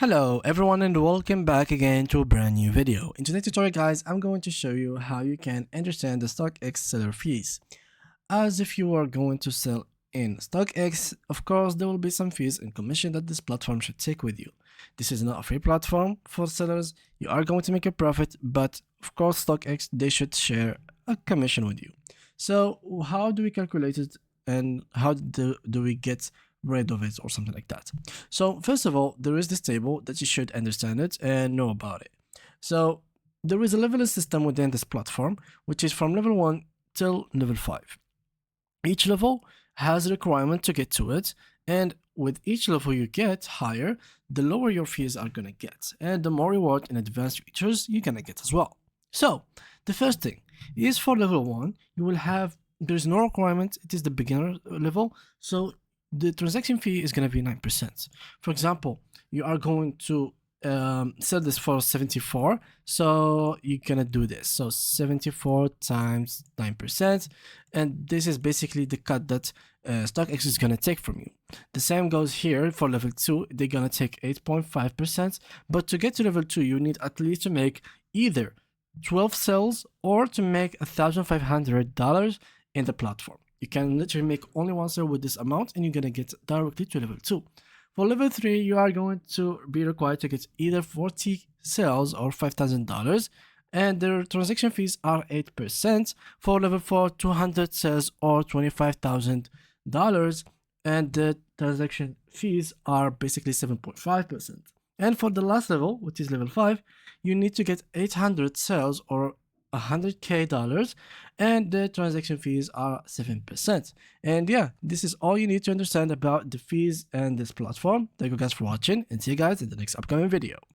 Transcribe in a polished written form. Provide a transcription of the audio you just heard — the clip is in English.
Hello everyone and welcome back again to a brand new video. In today's tutorial guys, I'm going to show you how you can understand the Stockx seller fees. As if you are going to sell in Stockx, of course there will be some fees and commission that this platform should take with you. This is not a free platform for sellers. You are going to make a profit, but of course Stockx, they should share a commission with you. So how do we calculate it and how do we get rid of it or something like that? So first of all, there is this table that you should understand it and know about it. So there is a level system within this platform, which is from level 1 till level 5. Each level has a requirement to get to it, and with each level you get higher, the lower your fees are gonna get, and the more reward and advanced features you're gonna get as well. So the first thing is for level 1, you will have, there's no requirement, it is the beginner level, so the transaction fee is going to be 9%. For example, you are going to sell this for 74, so you're gonna do this. So 74 times 9%, and this is basically the cut that Stockx is gonna take from you. The same goes here for level 2. They're gonna take 8.5%, but to get to level 2, you need at least to make either 12 sales or to make $1,500 in the platform. You can literally make only one sale with this amount and you're gonna get directly to level 2. For level 3, you are going to be required to get either 40 sales or $5,000, and their transaction fees are 8%. For level 4, 200 sales or $25,000, and the transaction fees are basically 7.5%. And for the last level, which is level 5, you need to get 800 sales or $100K, and the transaction fees are 7%. And yeah, this is all you need to understand about the fees and this platform. Thank you guys for watching, and see you guys in the next upcoming video.